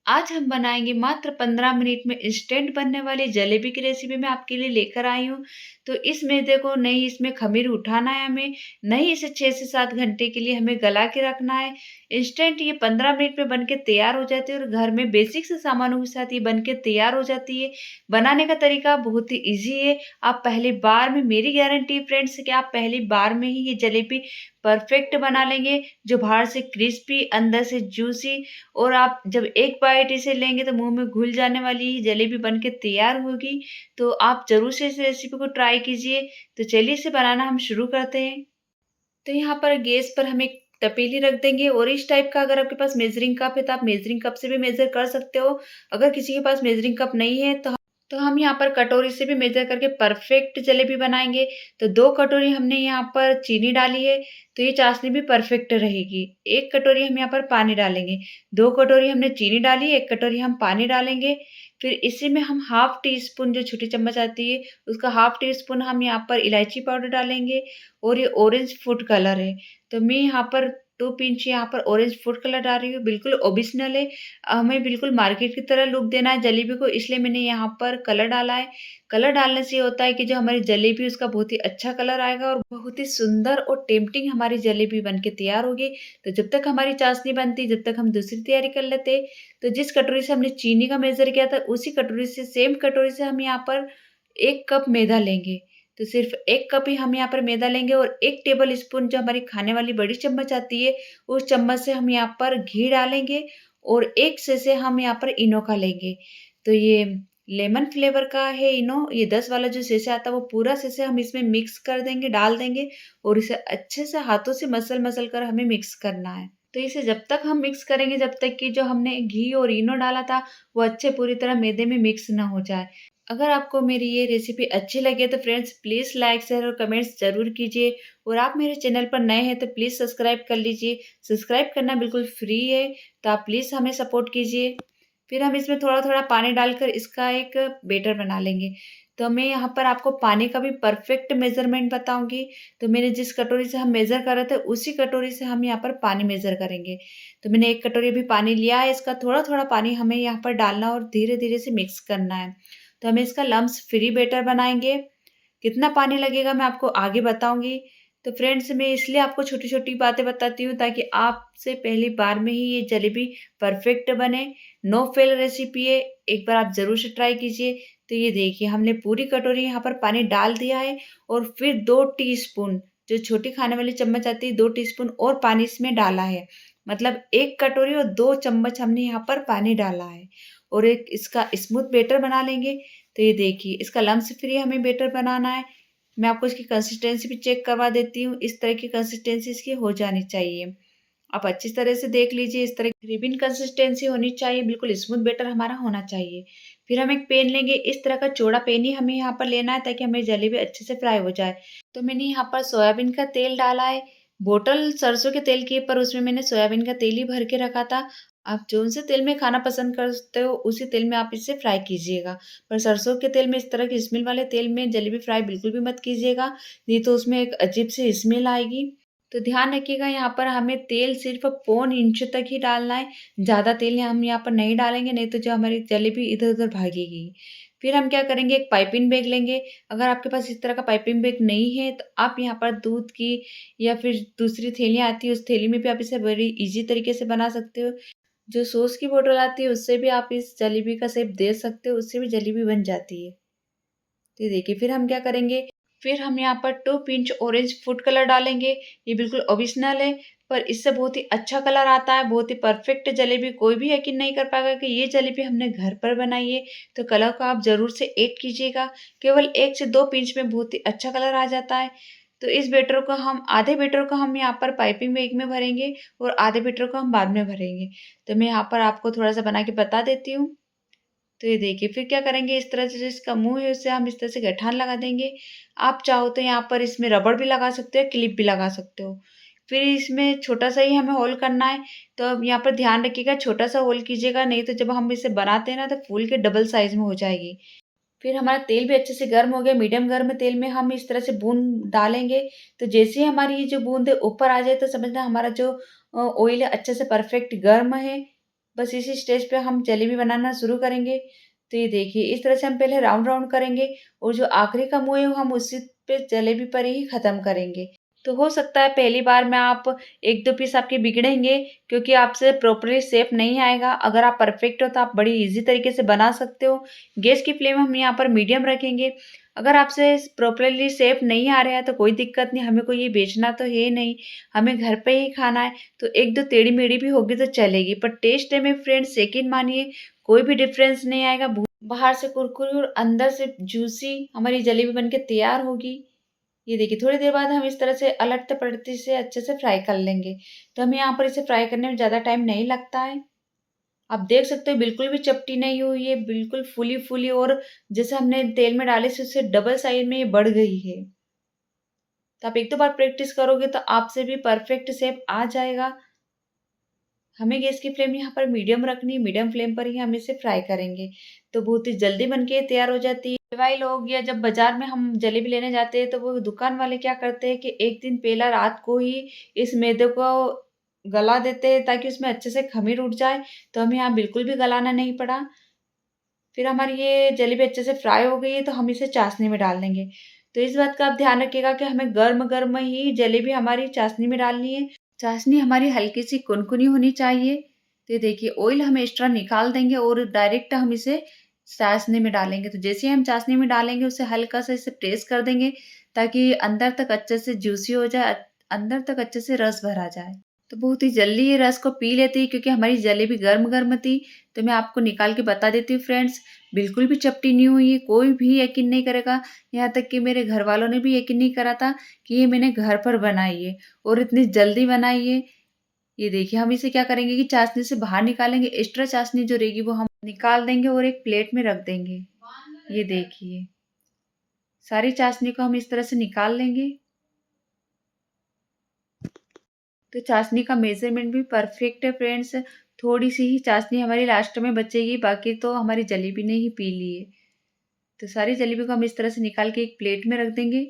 आज हम बनाएँगे मात्र 15 मिनट में इंस्टेंट बनने वाली जलेबी की रेसिपी मैं आपके लिए लेकर आई हूँ। तो इस मैदे को नहीं इसमें ख़मीर उठाना है हमें, नहीं इसे 6 से 7 घंटे के लिए हमें गला के रखना है। इंस्टेंट ये 15 मिनट में बन के तैयार हो जाती है और घर में बेसिक से सामानों के साथ ये बन के तैयार हो जाती है। बनाने का तरीका बहुत ही ईज़ी है। आप पहली बार में मेरी गारंटी है फ्रेंड्स कि आप पहली बार में ही ये जलेबी परफेक्ट बना लेंगे, जो बाहर से क्रिस्पी, अंदर से जूसी और आप जब एक बाइट इसे लेंगे तो मुँह में घुल जाने वाली ये जलेबी बन के तैयार होगी। तो आप ज़रूर से इस रेसिपी को ट्राई कीजिए। तो चलिए इसे बनाना हम शुरू करते हैं। तो यहाँ पर गैस पर हम एक तपेली रख देंगे और इस टाइप का अगर आपके पास मेजरिंग कप है तो आप मेजरिंग कप से भी मेज़र कर सकते हो। अगर किसी के पास मेजरिंग कप नहीं है तो हम यहाँ पर कटोरी से भी मेज़र करके परफेक्ट जलेबी बनाएँगे। तो 2 कटोरी हमने यहाँ पर चीनी डाली है, तो ये चाशनी भी परफेक्ट रहेगी। 1 कटोरी हम यहाँ पर पानी डालेंगे। 2 कटोरी हमने चीनी डाली, 1 कटोरी हम पानी डालेंगे। फिर इसी में हम हाफ़ टी स्पून जो छोटी चम्मच आती है, उसका हाफ़ टी स्पून हम यहाँ पर इलायची पाउडर डालेंगे और ये ऑरेंज फूड कलर है। तो मैं यहाँ पर 2 पिंच यहाँ पर ऑरेंज फूड कलर डाल रही हूँ, बिल्कुल ऑप्शनल है। हमें बिल्कुल मार्केट की तरह लुक देना है जलेबी को, इसलिए मैंने यहाँ पर कलर डाला है। कलर डालने से ये होता है कि जो हमारी जलेबी उसका बहुत ही अच्छा कलर आएगा और बहुत ही सुंदर और टेम्प्टिंग हमारी जलेबी बन के तैयार होगी। तो जब तक हमारी चाशनी बनती, जब तक हम दूसरी तैयारी कर लेते। तो जिस कटोरी से हमने चीनी का मेज़र किया था, उसी कटोरी से सेम कटोरी से हम यहाँ पर 1 कप मैदा लेंगे। तो सिर्फ़ 1 कप ही हम यहाँ पर मैदा लेंगे और 1 टेबल स्पून जो हमारी खाने वाली बड़ी चम्मच आती है, उस चम्मच से हम यहाँ पर घी डालेंगे और 1 सेसे हम यहाँ पर इनो का लेंगे। तो ये लेमन फ्लेवर का है इनो, ये 10 वाला जो सेसे आता है वो पूरा सेसे हम इसमें मिक्स कर देंगे, डाल देंगे और इसे अच्छे से हाथों से मसल-मसल कर हमें मिक्स करना है। तो इसे जब तक हम मिक्स करेंगे जब तक कि जो हमने घी और इनो डाला था, वो अच्छे पूरी तरह मैदे में मिक्स ना हो जाए। अगर आपको मेरी ये रेसिपी अच्छी लगे तो फ्रेंड्स प्लीज़ लाइक, शेयर और कमेंट्स ज़रूर कीजिए और आप मेरे चैनल पर नए हैं तो प्लीज़ सब्सक्राइब कर लीजिए। सब्सक्राइब करना बिल्कुल फ्री है, तो आप प्लीज़ हमें सपोर्ट कीजिए। फिर हम इसमें थोड़ा-थोड़ा पानी डालकर इसका एक बैटर बना लेंगे। तो मैं यहाँ पर आपको पानी का भी परफेक्ट मेज़रमेंट बताऊँगी। तो मैंने जिस कटोरी से हम मेज़र कर रहे थे, उसी कटोरी से हम यहाँ पर पानी मेज़र करेंगे। तो मैंने 1 कटोरी अभी पानी लिया है, इसका थोड़ा-थोड़ा पानी हमें यहाँ पर डालना और धीरे-धीरे से मिक्स करना है। तो हमें इसका लम्स फ्री बैटर बनाएँगे। कितना पानी लगेगा मैं आपको आगे बताऊँगी। तो फ्रेंड्स मैं इसलिए आपको छोटी-छोटी बातें बताती हूँ ताकि आपसे पहली बार में ही ये जलेबी परफेक्ट बने। नो फेल रेसिपी है, एक बार आप ज़रूर से ट्राई कीजिए। तो ये देखिए हमने पूरी कटोरी यहाँ पर पानी डाल दिया है और फिर 2 टीस्पून जो छोटी खाने वाली चम्मच आती है 2 टीस्पून और पानी इसमें डाला है। मतलब 1 कटोरी और 2 चम्मच हमने यहाँ पर पानी डाला है और एक इसका स्मूथ बैटर बना लेंगे। तो ये देखिए इसका लम्स फ्री हमें बैटर बनाना है। मैं आपको इसकी कंसिस्टेंसी भी चेक करवा देती हूँ। इस तरह की कंसिस्टेंसी इसकी हो जानी चाहिए। आप अच्छी तरह से देख लीजिए, इस तरह की रिबन कंसिस्टेंसी होनी चाहिए, बिल्कुल स्मूथ बैटर हमारा होना चाहिए। फिर हम एक पैन लेंगे, इस तरह का चौड़ा पैन ही हमें यहाँ पर लेना है ताकि हमें जलेबी अच्छे से फ्राई हो जाए। तो मैंने यहाँ पर सोयाबीन का तेल डाला है। बोतल सरसों के तेल की है पर उसमें मैंने सोयाबीन का तेल ही भर के रखा था। आप जौन-से तेल में खाना पसंद करते हो, उसी तेल में आप इसे फ्राई कीजिएगा। पर सरसों के तेल में इस तरह की स्मेल वाले तेल में जलेबी फ्राई बिल्कुल भी मत कीजिएगा, नहीं तो उसमें एक अजीब-सी स्मेल आएगी। तो ध्यान रखिएगा यहाँ पर हमें तेल सिर्फ़ पौन इंच तक ही डालना है, ज़्यादा तेल हम यहाँ पर नहीं डालेंगे, नहीं तो जो हमारी जलेबी इधर-उधर भागेगी। फिर हम क्या करेंगे, एक पाइपिंग बैग लेंगे। अगर आपके पास इस तरह का पाइपिंग बैग नहीं है, तो आप यहाँ पर दूध की या फिर दूसरी थैलियाँ आती हैं, उस थैली में भी आप इसे बड़ी ईज़ी तरीके से बना सकते हो। जो सॉस की बॉटल आती है, उससे भी आप इस जलेबी का शेप दे सकते हो, उससे भी जलेबी बन जाती है। तो ये देखिए फिर हम क्या करेंगे, फिर हम यहाँ पर 2 पिंच ऑरेंज फूड कलर डालेंगे। ये बिल्कुल ऑप्शनल है, पर इससे बहुत ही अच्छा कलर आता है, बहुत ही परफेक्ट जलेबी। कोई भी यकीन नहीं कर पाएगा कि ये जलेबी हमने घर पर बनाई है, तो कलर को आप ज़रूर से ऐड कीजिएगा। केवल 1 से 2 पिंच में बहुत ही अच्छा कलर आ जाता है। तो इस बैटर को हम आधे बैटर को हम यहाँ पर पाइपिंग बैग में भरेंगे और आधे बैटर को हम बाद में भरेंगे। तो मैं यहाँ पर आपको थोड़ा-सा बना के बता देती हूँ। तो ये देखिए फिर क्या करेंगे, इस तरह से जो इसका मुँह है उसे हम इस तरह से गठान लगा देंगे। आप चाहो तो यहाँ पर इसमें रबड़ भी लगा सकते हो, क्लिप भी लगा सकते हो। फिर इसमें छोटा-सा ही हमें होल करना है, तो अब यहाँ पर ध्यान रखिएगा छोटा-सा होल कीजिएगा, नहीं तो जब हम इसे बनाते हैं ना तो फूल के डबल साइज़ में हो जाएगी। फिर हमारा तेल भी अच्छे से गर्म हो गया, मीडियम गर्म तेल में हम इस तरह से बूंद डालेंगे। तो जैसे ही हमारी ये जो बूंद है ऊपर आ जाए तो समझना हमारा जो ऑयल है अच्छे से परफेक्ट गर्म है। बस इसी स्टेज पे हम जलेबी बनाना शुरू करेंगे। तो ये देखिए इस तरह से हम पहले राउंड राउंड करेंगे और जो आखिरी का मुँह है वो हम उसी पे जलेबी पर ही ख़त्म करेंगे। तो हो सकता है पहली बार में आप 1-2 पीस आपके बिगड़ेंगे क्योंकि आपसे प्रॉपर्ली शेप नहीं आएगा। अगर आप परफेक्ट हो तो आप बड़ी ईज़ी तरीके से बना सकते हो। गैस की फ्लेम हम यहाँ पर मीडियम रखेंगे। अगर आपसे प्रॉपर्ली शेप नहीं आ रहा है तो कोई दिक्कत नहीं, हमें कोई ये बेचना तो है नहीं, हमें घर पे ही खाना है। तो 1-2 टेढ़ी-मेढ़ी भी होगी तो चलेगी, पर टेस्ट में फ्रेंड्स यकीन मानिए कोई भी डिफरेंस नहीं आएगा। बाहर से कुरकुरी और अंदर से जूसी हमारी जलेबी बनके तैयार होगी। ये देखिए थोड़ी देर बाद हम इस तरह से अलटते-पलटते इसे अच्छे से फ्राई कर लेंगे। तो हमें यहाँ पर इसे फ्राई करने में ज़्यादा टाइम नहीं लगता है। आप देख सकते हो बिल्कुल भी चपटी नहीं हुई है, बिल्कुल फूली-फूली और जैसे हमने तेल में डाली से उससे डबल साइज़ में ये बढ़ गई है। तो आप 1-2 बार प्रैक्टिस करोगे तो आपसे भी परफेक्ट शेप आ जाएगा। हमें गैस की फ्लेम यहाँ पर मीडियम रखनी है, मीडियम फ्लेम पर ही हम इसे फ्राई करेंगे। तो बहुत ही जल्दी बनके तैयार हो जाती है। हलवाई लोग या जब बाज़ार में हम जलेबी लेने जाते हैं तो वो दुकान वाले क्या करते हैं कि 1 दिन पहला रात को ही इस मैदे को गला देते हैं ताकि उसमें अच्छे से ख़मीर उठ जाए। तो हमें यहाँ बिल्कुल भी गलाना नहीं पड़ा। फिर हमारी ये जलेबी अच्छे से फ्राई हो गई है तो हम इसे चाशनी में डाल देंगे। तो इस बात का आप ध्यान रखिएगा कि हमें गरम-गरम ही जलेबी हमारी चाशनी में डालनी है। चाशनी हमारी हल्की-सी कुनकुनी होनी चाहिए। तो ये देखिए ऑयल हम एक्स्ट्रा निकाल देंगे और डायरेक्ट हम इसे चाशनी में डालेंगे। तो जैसे ही हम चाशनी में डालेंगे उसे हल्का-सा इसे प्रेस कर देंगे ताकि अंदर तक अच्छे से जूसी हो जाए, अंदर तक अच्छे से रस भरा जाए। तो बहुत ही जल्दी ये रस को पी लेती है क्योंकि हमारी जलेबी गर्म-गर्म थी। तो मैं आपको निकाल के बता देती हूँ फ्रेंड्स, बिल्कुल भी चपटी नहीं हुई है, कोई भी यकीन नहीं करेगा। यहाँ तक कि मेरे घरवालों ने भी यकीन नहीं करा था कि ये मैंने घर पर बनाई है और इतनी जल्दी बनाई है। ये देखिए हम इसे क्या करेंगे कि चाशनी से बाहर निकालेंगे, एक्स्ट्रा चाशनी जो रहेगी वो हम निकाल देंगे और एक प्लेट में रख देंगे। ये देखिए, सारी चाशनी को हम इस तरह से निकाल लेंगे। तो चाशनी का मेज़रमेंट भी परफेक्ट है फ्रेंड्स। थोड़ी-सी ही चाशनी हमारी लास्ट में बचेगी, बाकी तो हमारी जलेबी ने ही पी ली है। तो सारी जलेबी को हम इस तरह से निकाल के एक प्लेट में रख देंगे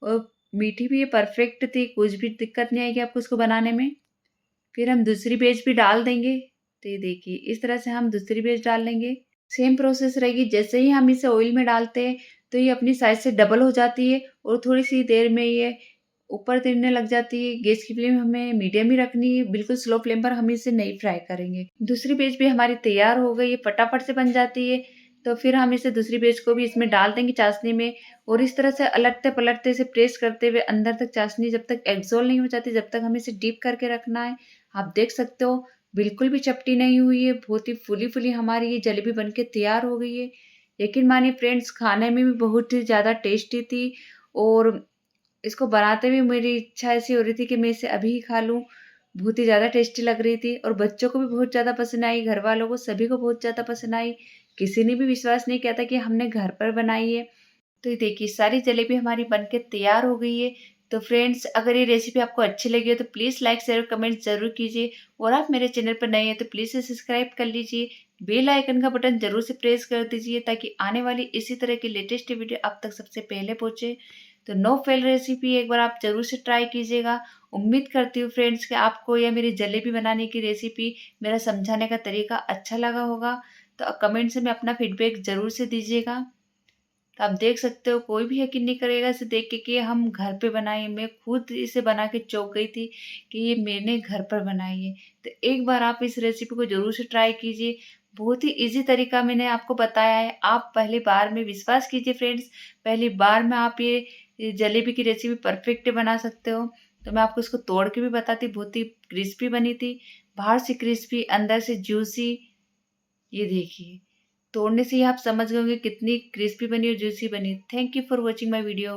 और मीठी भी ये परफेक्ट थी, कुछ भी दिक्कत नहीं आएगी आपको इसको बनाने में। फिर हम दूसरी बैच भी डाल देंगे। तो ये देखिए इस तरह से हम दूसरी बैच डाल लेंगे। सेम प्रोसेस रहेगी, जैसे ही हम इसे ऑयल में डालते हैं तो ये अपनी साइज़ से डबल हो जाती है और थोड़ी-सी देर में ये ऊपर तैरने लग जाती है। गैस की फ्लेम हमें मीडियम ही रखनी है, बिल्कुल स्लो फ्लेम पर हम इसे नहीं फ्राई करेंगे। दूसरी बैच भी हमारी तैयार हो गई है, फटाफट से बन जाती है। तो फिर हम इसे दूसरी बैच को भी इसमें डाल देंगे चाशनी में और इस तरह से अलटते-पलटते इसे प्रेस करते हुए अंदर तक चाशनी जब तक एग्ज़ॉल्व नहीं हो जाती, जब तक हमें इसे डीप करके रखना है। आप देख सकते हो बिल्कुल भी चपटी नहीं हुई है, बहुत ही फूली-फूली हमारी ये जलेबी बनके तैयार हो गई है। यकीन मानिए फ्रेंड्स खाने में भी बहुत ही ज़्यादा टेस्टी थी और इसको बनाते हुए मेरी इच्छा ऐसी हो रही थी कि मैं इसे अभी ही खा लूँ। बहुत ही ज़्यादा टेस्टी लग रही थी और बच्चों को भी बहुत ज़्यादा पसंद आई, घरवालों को सभी को बहुत ज़्यादा पसंद आई। किसी ने भी विश्वास नहीं किया था कि हमने घर पर बनाई है। तो ये देखिए सारी जलेबी हमारी बनके तैयार हो गई है। तो फ्रेंड्स अगर ये रेसिपी आपको अच्छी लगी हो तो प्लीज़ लाइक, शेयर, कमेंट ज़रूर कीजिए और आप मेरे चैनल पर नए हैं तो प्लीज़ इसे सब्सक्राइब कर लीजिए। बेल आइकन का बटन ज़रूर से प्रेस कर दीजिए ताकि आने वाली इसी तरह की लेटेस्ट वीडियो आप तक सबसे पहले पहुँचे। तो नो फेल रेसिपी एक बार आप ज़रूर से ट्राई कीजिएगा। उम्मीद करती हूँ फ्रेंड्स कि आपको यह मेरी जलेबी बनाने की रेसिपी, मेरा समझाने का तरीका अच्छा लगा होगा। तो कमेंट्स में अपना फीडबैक ज़रूर से दीजिएगा। तो आप देख सकते हो कोई भी यकीन नहीं करेगा इसे देख के कि हम घर पे बनाए। मैं खुद इसे बना के चौंक गई थी कि ये मैंने घर पर बनाई है। तो एक बार आप इस रेसिपी को ज़रूर से ट्राई कीजिए। बहुत ही ईज़ी तरीका मैंने आपको बताया है। आप पहली बार में विश्वास कीजिए फ्रेंड्स, पहली बार में आप ये जलेबी की रेसिपी परफेक्ट बना सकते हो। तो मैं आपको इसको तोड़ के भी बताती, बहुत ही क्रिस्पी बनी थी। बाहर से क्रिस्पी, अंदर से जूसी। ये देखिए। तोड़ने से ही आप समझ गए होंगे कितनी क्रिस्पी बनी और जूसी बनी। Thank you for watching my video.